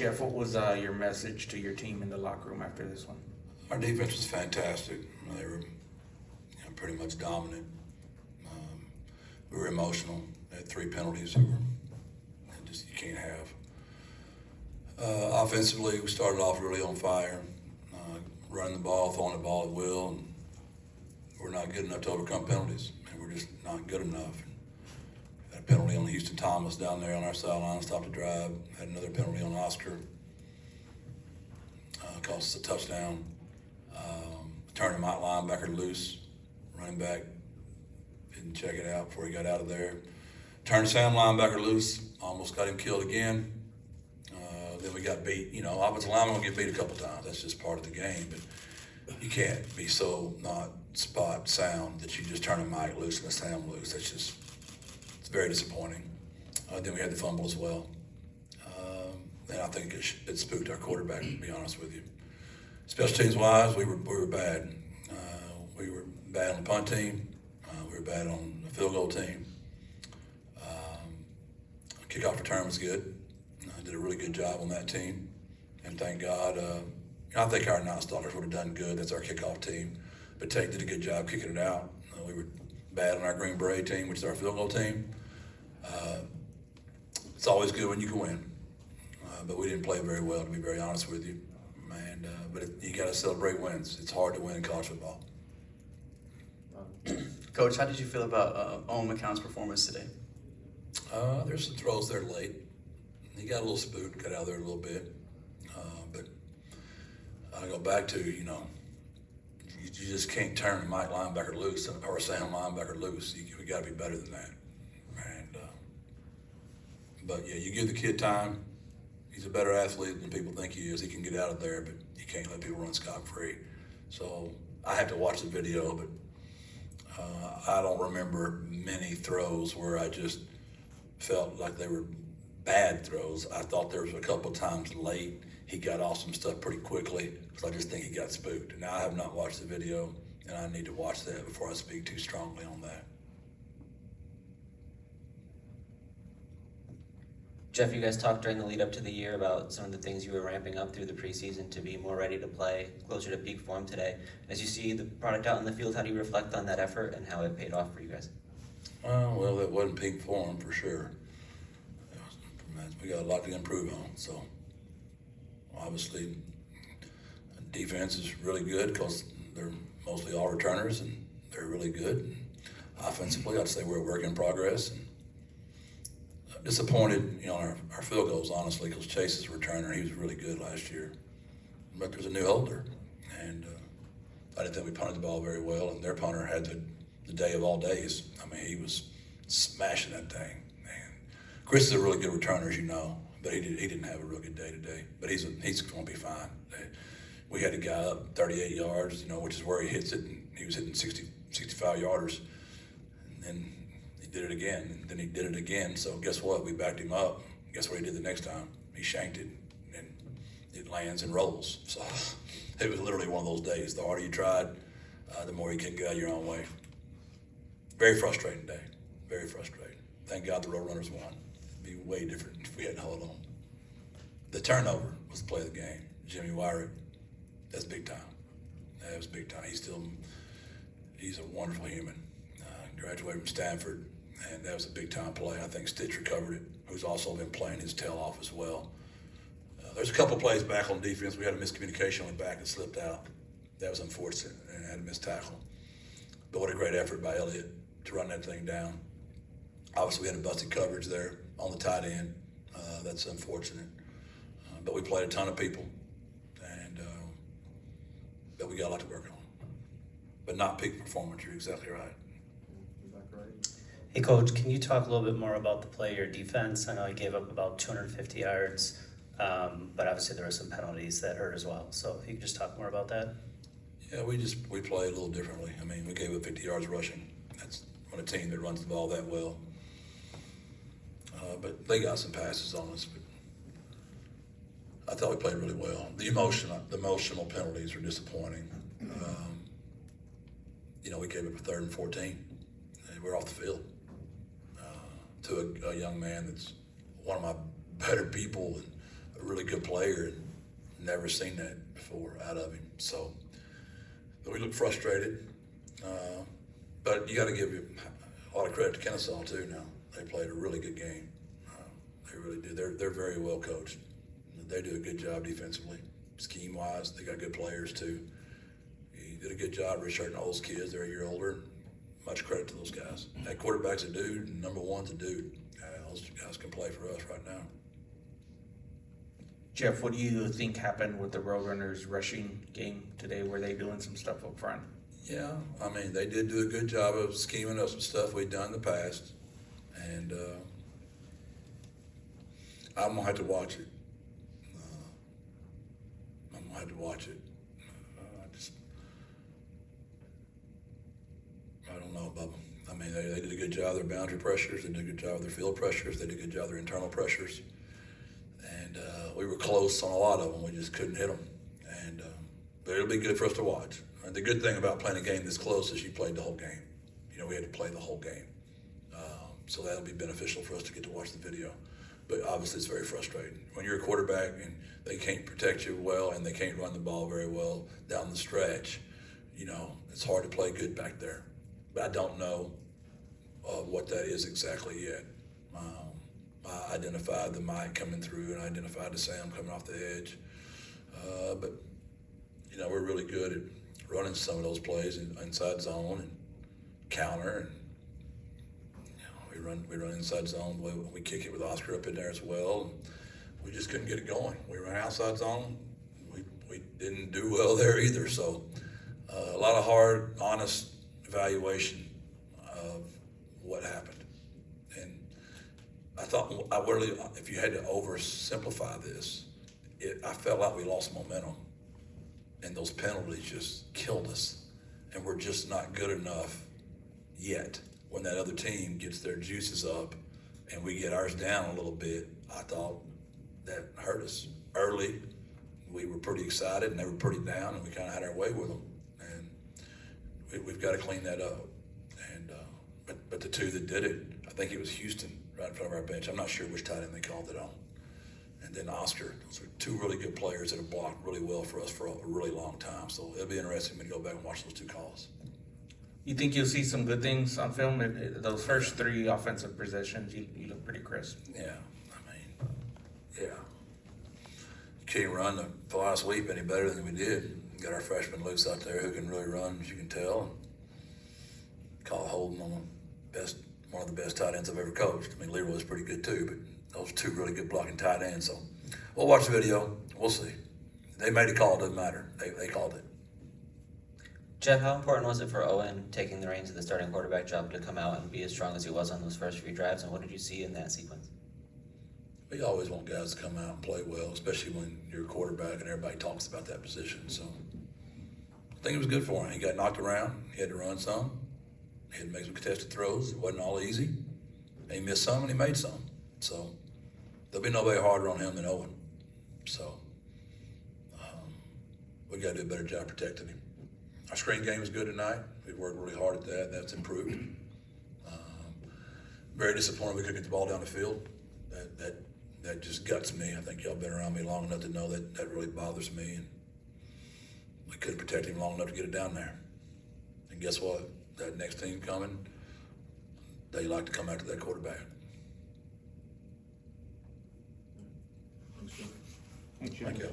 Jeff, what was your message to your team in the locker room after this one? Our defense was fantastic. They were pretty much dominant. We were emotional. They had 3 penalties that just you can't have. Offensively, we started off really on fire, running the ball, throwing the ball at will, and we're not good enough to overcome penalties, and we're just not good enough. Had a penalty on Houston Thomas down there on our sideline, stopped the drive. Had another penalty on Oscar, cost us a touchdown. Turned him out linebacker loose, running back didn't check it out before he got out of there. Turned Sam linebacker loose, almost got him killed again. Then we got beat. Offensive linemen will get beat a couple times. That's just part of the game. But you can't be so not spot sound that you just turn a Mike loose and a Sam loose. It's very disappointing. Then we had the fumble as well. And I think it spooked our quarterback, to be honest with you. Special teams wise, we were bad. We were bad on the punt team. We were bad on the field goal team. Kickoff return was good. Did a really good job on that team, and thank God. I think our non-stalkers would have done good. That's our kickoff team, but Tate did a good job kicking it out. We were bad on our Green Beret team, which is our field goal team. It's always good when you can win, but we didn't play very well, to be very honest with you. But you got to celebrate wins. It's hard to win in college football. Coach, how did you feel about Owen McCown's performance today? There's some throws there late. He got a little spooked, got out there a little bit. But I go back to, you just can't turn Mike linebacker loose or Sam linebacker loose. We got to be better than that. But yeah, you give the kid time. He's a better athlete than people think he is. He can get out of there, but you can't let people run scot-free. So I have to watch the video, but I don't remember many throws where I just felt like they were bad throws. I thought there was a couple times late he got off some stuff pretty quickly, because I just think he got spooked. Now I have not watched the video, and I need to watch that before I speak too strongly on that. Jeff, you guys talked during the lead up to the year about some of the things you were ramping up through the preseason to be more ready to play closer to peak form today. As you see the product out in the field, how do you reflect on that effort and how it paid off for you guys? Well, that wasn't peak form for sure. We got a lot to improve on. So obviously, defense is really good because they're mostly all returners and they're really good. Offensively, I'd say we're a work in progress. And I'm disappointed, on our field goals, honestly, because Chase is a returner. He was really good last year. But there's a new holder, and I didn't think we punted the ball very well. And their punter had the day of all days. I mean, he was smashing that thing. Chris is a really good returner, as you know, but he didn't have a real good day today. But he's going to be fine. We had a guy up 38 yards, which is where he hits it, and he was hitting 60, 65 yarders. And then he did it again, and then he did it again. So guess what? We backed him up. Guess what he did the next time? He shanked it, and it lands and rolls. So it was literally one of those days. The harder you tried, the more you couldn't get out of your own way. Very frustrating day. Very frustrating. Thank God the Roadrunners won. Be way different if we hadn't held on. The turnover was the play of the game. Jimmy Wyrick, that's big time. That was big time. He's a wonderful human. Graduated from Stanford, and that was a big time play. I think Stitch recovered it, who's also been playing his tail off as well. There's a couple of plays back on defense. We had a miscommunication on the back that slipped out. That was unfortunate, and had a missed tackle. But what a great effort by Elliott to run that thing down. Obviously, we had a busted coverage there on the tight end. That's unfortunate. But we played a ton of people, and but we got a lot to work on. But not peak performance, you're exactly right. Hey, Coach, can you talk a little bit more about the play of your defense? I know you gave up about 250 yards, but obviously there were some penalties that hurt as well. So if you could just talk more about that. Yeah, we play a little differently. I mean, we gave up 50 yards rushing. That's on a team that runs the ball that well. But they got some passes on us. But I thought we played really well. The emotional penalties were disappointing. We gave up a 3rd and 14. And we're off the field to a young man that's one of my better people and a really good player, and never seen that before out of him. So we look frustrated, but you got to give a lot of credit to Kennesaw too. Now they played a really good game. They really do. They're very well coached. They do a good job defensively, scheme wise. They got good players too. He did a good job redshirting all those kids. They're a year older. Much credit to those guys. That quarterback's a dude, and number one's a dude. Those guys can play for us right now. Jeff, what do you think happened with the Roadrunners rushing game today? Were they doing some stuff up front? Yeah, I mean, they did do a good job of scheming up some stuff we'd done in the past, and I'm gonna have to watch it. I'm gonna have to watch it. I don't know, Bubba. I mean, they did a good job of their boundary pressures. They did a good job of their field pressures. They did a good job of their internal pressures. And we were close on a lot of them. We just couldn't hit them. And but it'll be good for us to watch. And the good thing about playing a game this close is you played the whole game. You know, we had to play the whole game. So that'll be beneficial for us to get to watch the video. But obviously it's very frustrating. When you're a quarterback and they can't protect you well and they can't run the ball very well down the stretch, you know, it's hard to play good back there. But I don't know what that is exactly yet. I identified the Mike coming through, and I identified the Sam coming off the edge. But you know, we're really good at running some of those plays inside zone and counter, and you know, we run inside zone. We kick it with Oscar up in there as well. And we just couldn't get it going. We ran outside zone. We didn't do well there either. So a lot of hard, honest evaluation of what happened. And I thought, if you had to oversimplify this, I felt like we lost momentum, and those penalties just killed us, and we're just not good enough yet. When that other team gets their juices up and we get ours down a little bit, I thought that hurt us. Early, we were pretty excited, and they were pretty down, and we kind of had our way with them. We've got to clean that up. And but the two that did it, I think it was Houston right in front of our bench. I'm not sure which tight end they called it on. And then Oscar. Those are two really good players that have blocked really well for us for a really long time. So it'll be interesting to go back and watch those two calls. You think you'll see some good things on film? Those first three offensive possessions, you look pretty crisp. Yeah, I mean, yeah. You can't run the fly sweep any better than we did. Got our freshman loose out there who can really run, as you can tell. Call Holden on one of the best tight ends I've ever coached. I mean, Leroy's pretty good too, but those two really good blocking tight ends. So we'll watch the video. We'll see. They made a call. Doesn't matter. They called it. Jeff, how important was it for Owen taking the reins of the starting quarterback job to come out and be as strong as he was on those first few drives, and what did you see in that sequence? We always want guys to come out and play well, especially when you're a quarterback and everybody talks about that position. So I think it was good for him. He got knocked around. He had to run some. He had to make some contested throws. It wasn't all easy. And he missed some and he made some. So there'll be nobody harder on him than Owen. So we got to do a better job protecting him. Our screen game was good tonight. We worked really hard at that. That's improved. Very disappointed we couldn't get the ball down the field. That just guts me. I think y'all been around me long enough to know that really bothers me. And we couldn't protect him long enough to get it down there. And guess what? That next team coming, they like to come after that quarterback. Thank you. Thank you.